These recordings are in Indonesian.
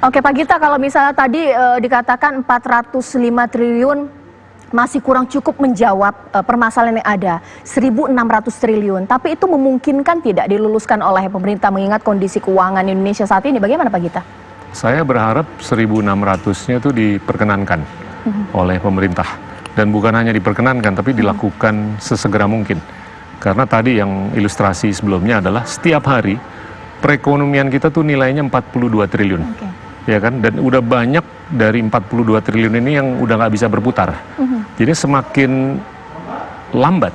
Oke Pak Gita, kalau misalnya tadi dikatakan 405 triliun masih kurang cukup menjawab permasalahan yang ada, 1.600 triliun. Tapi itu memungkinkan tidak diluluskan oleh pemerintah mengingat kondisi keuangan Indonesia saat ini? Bagaimana Pak Gita? Saya berharap 1.600-nya itu diperkenankan oleh pemerintah. Dan bukan hanya diperkenankan, tapi dilakukan sesegera mungkin. Karena tadi yang ilustrasi sebelumnya adalah setiap hari perekonomian kita tuh nilainya 42 triliun. Ya kan? Dan udah banyak dari 42 triliun ini yang udah nggak bisa berputar. Jadi semakin lambat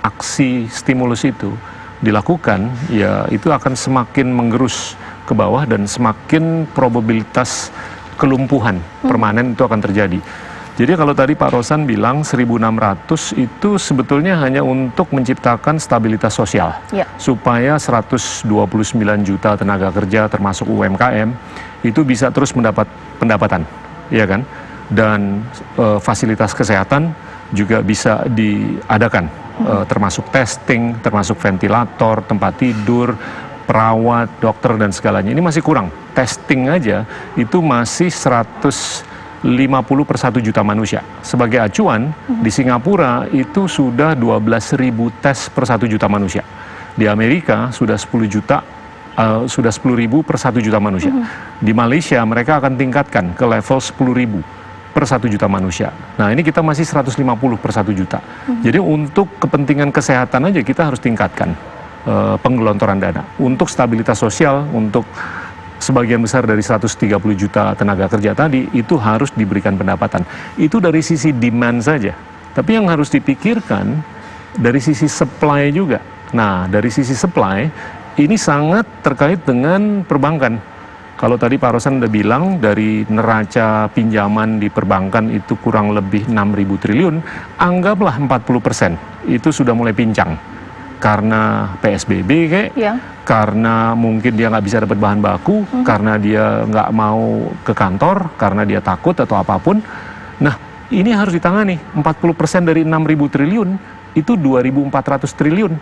aksi stimulus itu dilakukan, ya itu akan semakin menggerus ke bawah dan semakin probabilitas kelumpuhan permanen itu akan terjadi. Jadi kalau tadi Pak Rosan bilang 1.600 itu sebetulnya hanya untuk menciptakan stabilitas sosial. Supaya 129 juta tenaga kerja termasuk UMKM itu bisa terus mendapat pendapatan, ya kan? Dan fasilitas kesehatan juga bisa diadakan, termasuk testing, termasuk ventilator, tempat tidur, perawat, dokter dan segalanya. Ini masih kurang. Testing aja itu masih 150 per 1 juta manusia. Sebagai acuan, di Singapura itu sudah 12.000 tes per 1 juta manusia. Di Amerika sudah 10 juta, sudah 10.000 per 1 juta manusia. Di Malaysia mereka akan tingkatkan ke level 10.000 per 1 juta manusia. Nah ini kita masih 150 per 1 juta. Jadi untuk kepentingan kesehatan aja kita harus tingkatkan penggelontoran dana. Untuk stabilitas sosial, untuk sebagian besar dari 130 juta tenaga kerja tadi itu harus diberikan pendapatan. Itu dari sisi demand saja. Tapi yang harus dipikirkan dari sisi supply juga. Nah, dari sisi supply ini sangat terkait dengan perbankan. Kalau tadi Pak Rosan udah bilang dari neraca pinjaman di perbankan itu kurang lebih 6.000 triliun, anggaplah 40% itu sudah mulai pincang. Karena PSBB karena mungkin dia nggak bisa dapat bahan baku, karena dia nggak mau ke kantor, karena dia takut atau apapun. Nah, ini harus ditangani. 40% dari 6.000 triliun itu 2.400 triliun.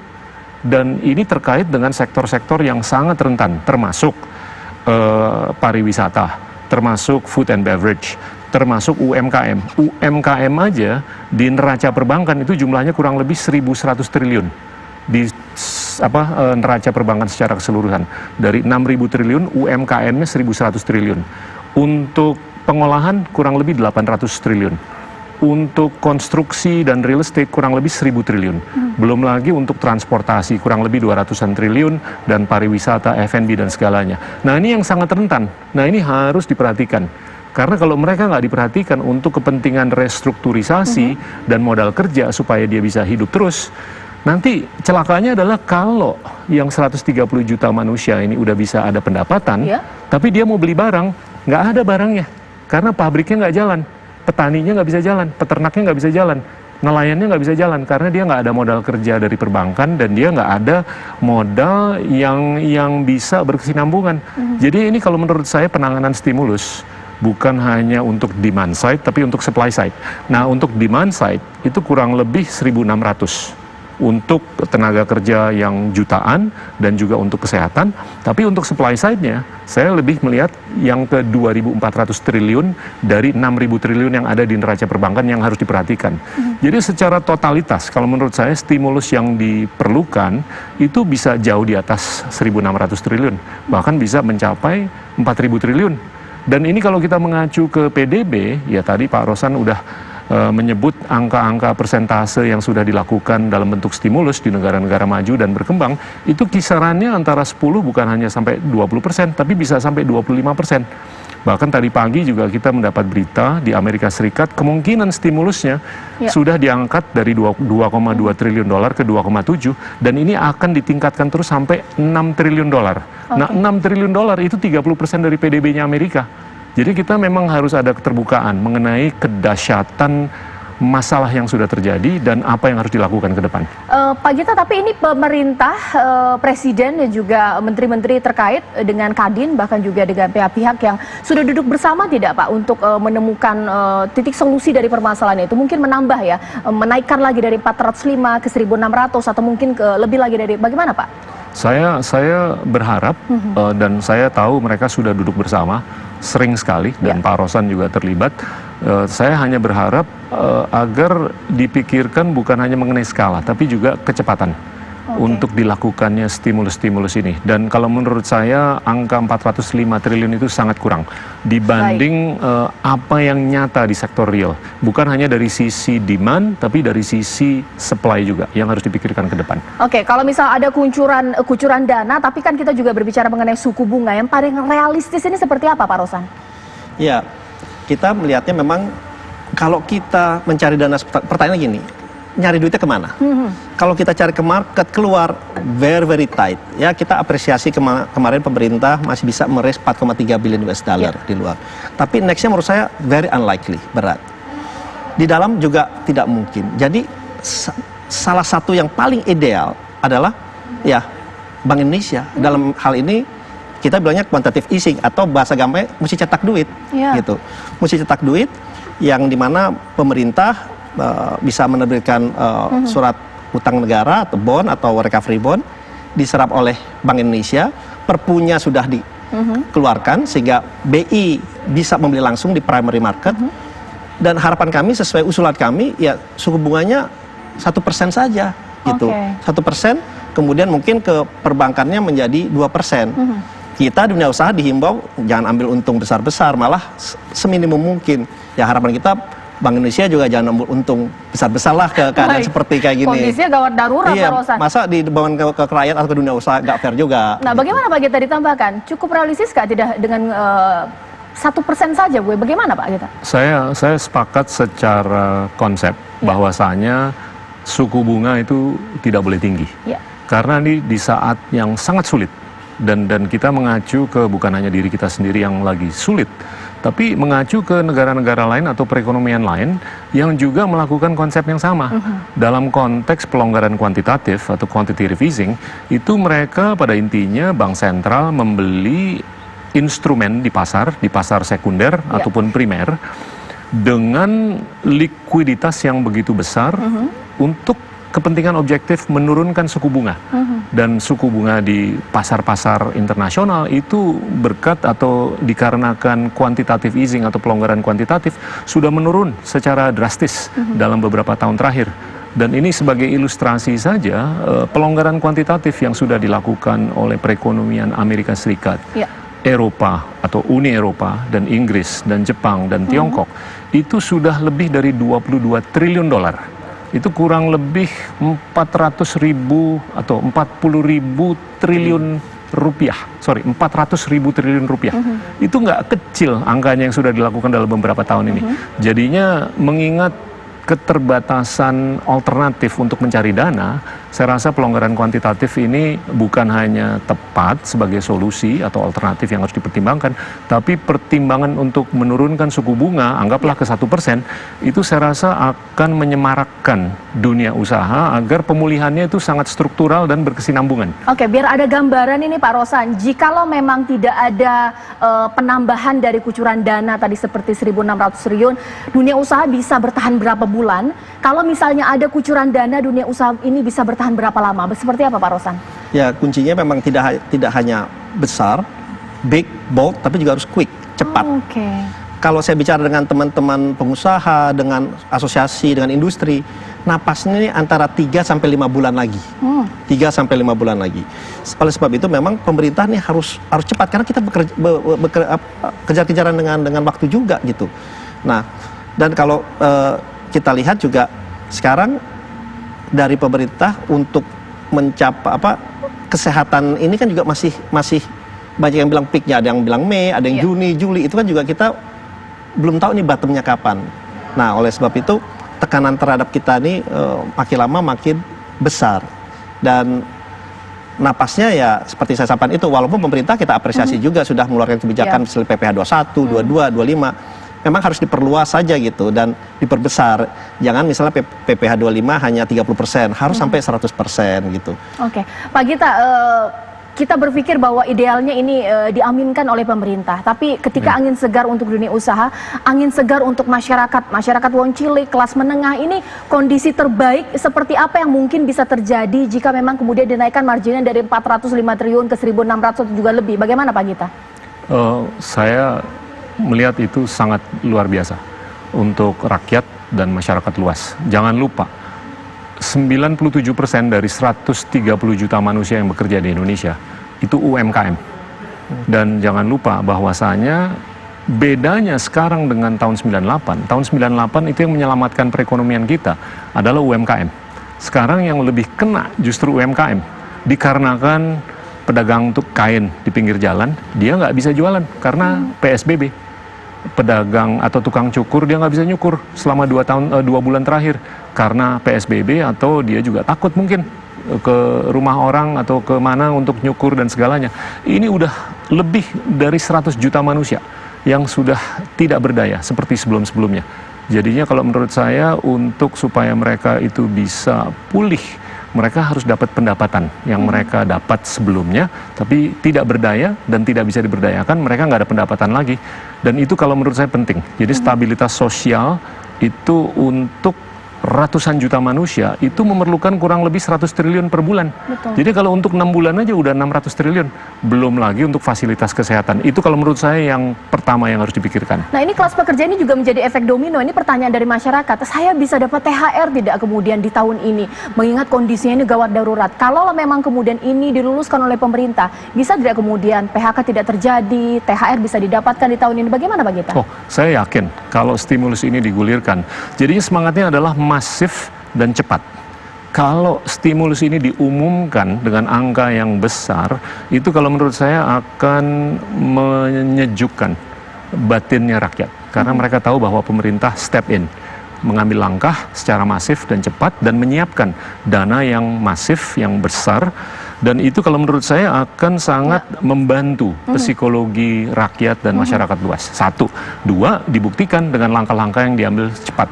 Dan ini terkait dengan sektor-sektor yang sangat rentan, termasuk pariwisata, termasuk food and beverage, termasuk UMKM. UMKM aja di neraca perbankan itu jumlahnya kurang lebih 1.100 triliun. Di neraca perbankan secara keseluruhan dari 6.000 triliun UMKM-nya 1.100 triliun, untuk pengolahan kurang lebih 800 triliun, untuk konstruksi dan real estate kurang lebih 1.000 triliun, belum lagi untuk transportasi kurang lebih 200-an triliun dan pariwisata, F&B dan segalanya. Nah ini yang sangat rentan. Nah ini harus diperhatikan. Karena kalau mereka nggak diperhatikan untuk kepentingan restrukturisasi dan modal kerja supaya dia bisa hidup terus, nanti celakanya adalah kalau yang 130 juta manusia ini udah bisa ada pendapatan, tapi dia mau beli barang, nggak ada barangnya. Karena pabriknya nggak jalan, petaninya nggak bisa jalan, peternaknya nggak bisa jalan, nelayannya nggak bisa jalan, karena dia nggak ada modal kerja dari perbankan dan dia nggak ada modal yang bisa berkesinambungan. Jadi ini kalau menurut saya penanganan stimulus bukan hanya untuk demand side, tapi untuk supply side. Nah untuk demand side itu kurang lebih 1.600. Untuk tenaga kerja yang jutaan dan juga untuk kesehatan. Tapi untuk supply side-nya, saya lebih melihat yang ke 2.400 triliun dari 6.000 triliun yang ada di neraca perbankan yang harus diperhatikan. Jadi secara totalitas, kalau menurut saya stimulus yang diperlukan itu bisa jauh di atas 1.600 triliun. Bahkan bisa mencapai 4.000 triliun. Dan ini kalau kita mengacu ke PDB, ya tadi Pak Rosan udah menyebut angka-angka persentase yang sudah dilakukan dalam bentuk stimulus di negara-negara maju dan berkembang, itu kisarannya antara 10 bukan hanya sampai 20%, tapi bisa sampai 25%. Bahkan tadi pagi juga kita mendapat berita di Amerika Serikat, kemungkinan stimulusnya sudah diangkat dari 2,2 triliun dolar ke 2,7, dan ini akan ditingkatkan terus sampai 6 triliun dolar. Nah, 6 triliun dolar itu 30% dari PDB-nya Amerika. Jadi kita memang harus ada keterbukaan mengenai kedahsyatan masalah yang sudah terjadi dan apa yang harus dilakukan ke depan. Pak Gita, tapi ini pemerintah, presiden dan juga menteri-menteri terkait dengan Kadin, bahkan juga dengan pihak-pihak yang sudah duduk bersama tidak Pak untuk menemukan titik solusi dari permasalahan itu? Mungkin menambah ya, menaikkan lagi dari 405 ke 1.600 atau mungkin ke lebih lagi dari, bagaimana Pak? Saya berharap dan saya tahu mereka sudah duduk bersama sering sekali dan Pak Rosan juga terlibat. Saya hanya berharap agar dipikirkan bukan hanya mengenai skala tapi juga kecepatan untuk dilakukannya stimulus-stimulus ini. Dan kalau menurut saya angka 405 triliun itu sangat kurang dibanding apa yang nyata di sektor real. Bukan hanya dari sisi demand tapi dari sisi supply juga yang harus dipikirkan ke depan. Oke, kalau misal ada kucuran dana, tapi kan kita juga berbicara mengenai suku bunga yang paling realistis ini seperti apa, Pak Rosan? Ya, kita melihatnya memang kalau kita mencari dana, pertanyaan gini, nyari duitnya kemana? Kalau kita cari ke market keluar very tight, ya kita apresiasi kemarin pemerintah masih bisa meraise 4,3 billion US dollar di luar. Tapi nextnya menurut saya very unlikely, berat. Di dalam juga tidak mungkin. Jadi salah satu yang paling ideal adalah ya Bank Indonesia dalam hal ini kita bilangnya quantitative easing atau bahasa gampangnya mesti cetak duit, gitu. Mesti cetak duit yang dimana pemerintah bisa menerbitkan surat utang negara atau bond atau recovery bond diserap oleh Bank Indonesia, perpunya sudah dikeluarkan sehingga BI bisa membeli langsung di primary market dan harapan kami sesuai usulan kami ya suku bunganya 1% saja gitu, 1%, kemudian mungkin ke perbankannya menjadi 2%. Kita dunia usaha dihimbau jangan ambil untung besar-besar, malah seminimum mungkin. Ya harapan kita Bank Indonesia juga jangan ambil untung besar-besar lah ke keadaan seperti kayak gini. Kondisinya gawat darurat, iya, Pak Rosan. Masa dibawakan ke rakyat atau ke dunia usaha nggak fair juga. Nah, bagaimana Pak Gita ditambahkan? Cukup realistis nggak tidak dengan 1% saja, gue? Bagaimana Pak Gita? Saya sepakat secara konsep bahwasanya suku bunga itu tidak boleh tinggi. Karena di saat yang sangat sulit dan kita mengacu ke bukan hanya diri kita sendiri yang lagi sulit, tapi mengacu ke negara-negara lain atau perekonomian lain yang juga melakukan konsep yang sama. Dalam konteks pelonggaran kuantitatif atau quantitative easing, itu mereka pada intinya bank sentral membeli instrumen di pasar sekunder ataupun primer, dengan likuiditas yang begitu besar untuk kepentingan objektif menurunkan suku bunga. Dan suku bunga di pasar-pasar internasional itu berkat atau dikarenakan quantitative easing atau pelonggaran kuantitatif sudah menurun secara drastis dalam beberapa tahun terakhir. Dan ini sebagai ilustrasi saja pelonggaran kuantitatif yang sudah dilakukan oleh perekonomian Amerika Serikat, Eropa atau Uni Eropa dan Inggris dan Jepang dan Tiongkok itu sudah lebih dari 22 triliun dolar. Itu kurang lebih 400.000 atau 40.000 triliun rupiah. 400.000 triliun rupiah. Itu nggak kecil angkanya yang sudah dilakukan dalam beberapa tahun ini. Jadinya mengingat keterbatasan alternatif untuk mencari dana, saya rasa pelonggaran kuantitatif ini bukan hanya tepat sebagai solusi atau alternatif yang harus dipertimbangkan, tapi pertimbangan untuk menurunkan suku bunga, anggaplah ke 1%, itu saya rasa akan menyemarakkan dunia usaha agar pemulihannya itu sangat struktural dan berkesinambungan. Oke, biar ada gambaran ini Pak Rosan, jikalau memang tidak ada penambahan dari kucuran dana tadi seperti 1.600 triliun, dunia usaha bisa bertahan berapa bulan? Kalau misalnya ada kucuran dana, dunia usaha ini bisa bertahan berapa lama? Seperti apa Pak Rosan? Ya, kuncinya memang tidak hanya besar, big, bold, tapi juga harus quick, cepat. Kalau saya bicara dengan teman-teman pengusaha, dengan asosiasi, dengan industri, napasnya ini antara 3 sampai 5 bulan lagi. 3 sampai 5 bulan lagi. Oleh sebab itu memang pemerintah ini harus cepat karena kita kejar-kejaran dengan waktu juga gitu. Nah, dan kalau kita lihat juga sekarang dari pemerintah untuk mencapai kesehatan ini kan juga masih banyak yang bilang peaknya, ada yang bilang Mei, ada yang Juni, Juli, itu kan juga kita belum tahu nih bottomnya kapan. Nah, oleh sebab itu tekanan terhadap kita ini makin lama makin besar dan napasnya ya seperti saya sampaikan itu, walaupun pemerintah kita apresiasi juga sudah mengeluarkan kebijakan misalnya PPh 21, 22, 25. Memang harus diperluas saja gitu dan diperbesar. Jangan misalnya PPh 25 hanya 30%, harus sampai 100% gitu. Oke, Pak Gita, kita berpikir bahwa idealnya ini diaminkan oleh pemerintah, tapi ketika angin segar untuk dunia usaha, angin segar untuk masyarakat Woncilik kelas menengah ini, kondisi terbaik seperti apa yang mungkin bisa terjadi jika memang kemudian dinaikkan marginnya dari 405 triliun ke 1.600 juga lebih? Bagaimana Pak Gita? Saya melihat itu sangat luar biasa untuk rakyat dan masyarakat luas. Jangan lupa, 97% dari 130 juta manusia yang bekerja di Indonesia itu UMKM. Dan jangan lupa bahwasanya bedanya sekarang dengan tahun 98. Tahun 98 itu yang menyelamatkan perekonomian kita adalah UMKM. Sekarang yang lebih kena justru UMKM. Dikarenakan pedagang untuk kain di pinggir jalan, dia nggak bisa jualan karena PSBB. Pedagang atau tukang cukur dia nggak bisa nyukur selama 2 bulan terakhir karena PSBB, atau dia juga takut mungkin ke rumah orang atau ke mana untuk nyukur dan segalanya. Ini udah lebih dari 100 juta manusia yang sudah tidak berdaya seperti sebelum-sebelumnya. Jadinya kalau menurut saya, untuk supaya mereka itu bisa pulih, mereka harus dapat pendapatan yang mereka dapat sebelumnya, tapi tidak berdaya dan tidak bisa diberdayakan, mereka nggak ada pendapatan lagi. Dan itu kalau menurut saya penting. Jadi stabilitas sosial itu untuk ratusan juta manusia itu memerlukan kurang lebih 100 triliun per bulan. Betul. Jadi kalau untuk 6 bulan aja udah 600 triliun. Belum lagi untuk fasilitas kesehatan. Itu kalau menurut saya yang pertama yang harus dipikirkan. Nah, ini kelas pekerja ini juga menjadi efek domino. Ini pertanyaan dari masyarakat. Saya bisa dapat THR tidak kemudian di tahun ini? Mengingat kondisinya ini gawat darurat. Kalau memang kemudian ini diluluskan oleh pemerintah, bisa tidak kemudian PHK tidak terjadi, THR bisa didapatkan di tahun ini? Bagaimana Pak Gita? Oh, saya yakin kalau stimulus ini digulirkan. Jadinya semangatnya adalah masif dan cepat. Kalau stimulus ini diumumkan dengan angka yang besar, itu kalau menurut saya akan menyejukkan batinnya rakyat. Karena mereka tahu bahwa pemerintah step in, mengambil langkah secara masif dan cepat, dan menyiapkan dana yang masif, yang besar. Dan itu kalau menurut saya akan sangat membantu psikologi rakyat dan masyarakat luas. 1. 2, dibuktikan dengan langkah-langkah yang diambil cepat.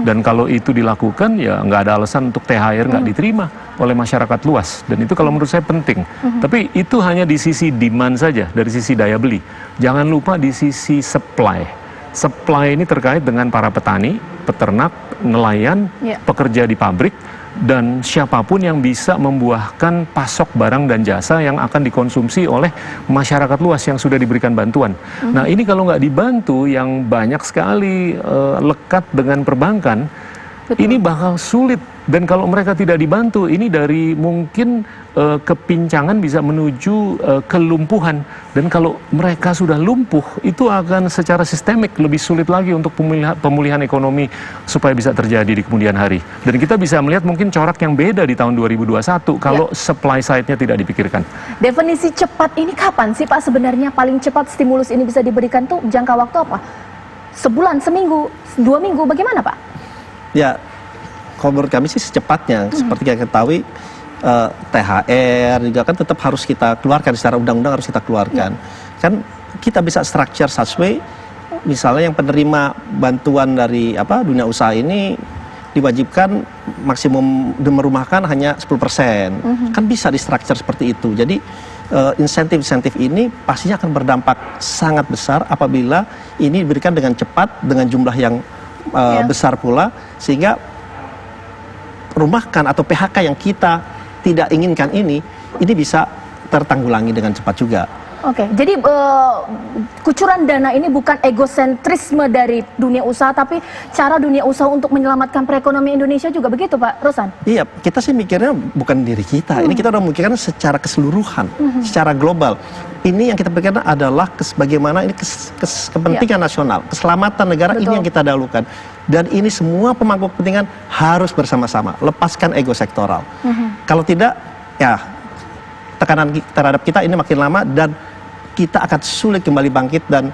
Dan kalau itu dilakukan, ya nggak ada alasan untuk THR nggak diterima oleh masyarakat luas. Dan itu kalau menurut saya penting. Tapi itu hanya di sisi demand saja, dari sisi daya beli. Jangan lupa di sisi supply. Supply ini terkait dengan para petani, peternak, nelayan, pekerja di pabrik, dan siapapun yang bisa membuahkan pasok barang dan jasa yang akan dikonsumsi oleh masyarakat luas yang sudah diberikan bantuan. Nah, ini kalau nggak dibantu, yang banyak sekali lekat dengan perbankan, ini bakal sulit. Dan kalau mereka tidak dibantu, ini dari mungkin kepincangan bisa menuju kelumpuhan. Dan kalau mereka sudah lumpuh, itu akan secara sistemik lebih sulit lagi untuk pemulihan ekonomi supaya bisa terjadi di kemudian hari. Dan kita bisa melihat mungkin corak yang beda di tahun 2021 kalau supply side-nya tidak dipikirkan. Definisi cepat ini kapan sih Pak sebenarnya paling cepat stimulus ini bisa diberikan, tuh jangka waktu apa? Sebulan, seminggu, 2 minggu, bagaimana Pak? Ya, kalau menurut kami sih secepatnya. Seperti yang kita ketahui, THR juga kan tetap harus kita keluarkan, secara undang-undang harus kita keluarkan. Kan kita bisa structure such way, misalnya yang penerima bantuan dari dunia usaha ini diwajibkan maksimum merumahkan hanya 10%. Kan bisa di structure seperti itu. Jadi insentif-insentif ini pastinya akan berdampak sangat besar apabila ini diberikan dengan cepat, dengan jumlah yang besar pula, sehingga rumahkan atau PHK yang kita tidak inginkan ini bisa tertanggulangi dengan cepat juga. Oke, jadi kucuran dana ini bukan egosentrisme dari dunia usaha, tapi cara dunia usaha untuk menyelamatkan perekonomian Indonesia juga, begitu Pak Rosan? Iya, kita sih mikirnya bukan diri kita, ini kita udah memikirkan secara keseluruhan, secara global. Ini yang kita pikirkan adalah bagaimana ini kepentingan nasional, keselamatan negara. Betul. Ini yang kita dahulukan. Dan ini semua pemangku kepentingan harus bersama-sama, lepaskan ego sektoral. Kalau tidak, ya tekanan terhadap kita ini makin lama dan kita akan sulit kembali bangkit dan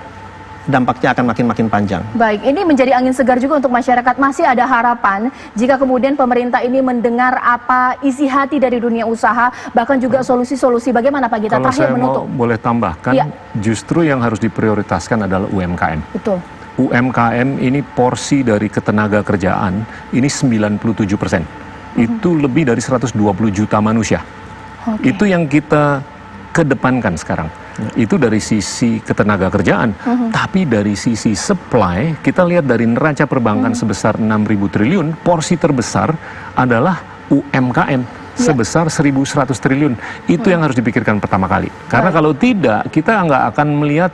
dampaknya akan makin panjang. Baik, ini menjadi angin segar juga untuk masyarakat. Masih ada harapan jika kemudian pemerintah ini mendengar apa isi hati dari dunia usaha, bahkan juga solusi-solusi. Bagaimana Pak Gita? Kalau saya boleh tambahkan, justru yang harus diprioritaskan adalah UMKM. Betul. UMKM ini porsi dari ketenaga kerjaan ini 97%. Itu lebih dari 120 juta manusia. Itu yang kita kedepankan sekarang. Itu dari sisi ketenaga kerjaan, tapi dari sisi supply, kita lihat dari neraca perbankan sebesar 6.000 triliun, porsi terbesar adalah UMKM sebesar 1.100 triliun. Itu yang harus dipikirkan pertama kali. Karena kalau tidak, kita nggak akan melihat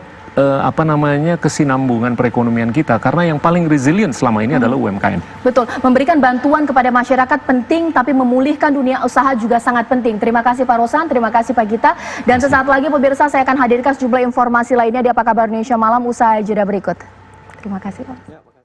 kesinambungan perekonomian kita, karena yang paling resilient selama ini adalah UMKM. Betul, memberikan bantuan kepada masyarakat penting, tapi memulihkan dunia usaha juga sangat penting. Terima kasih Pak Rosan, terima kasih Pak Gita, dan sesaat lagi pemirsa saya akan hadirkan sejumlah informasi lainnya di Apa Kabar Indonesia Malam usai jeda berikut. Terima kasih Pak.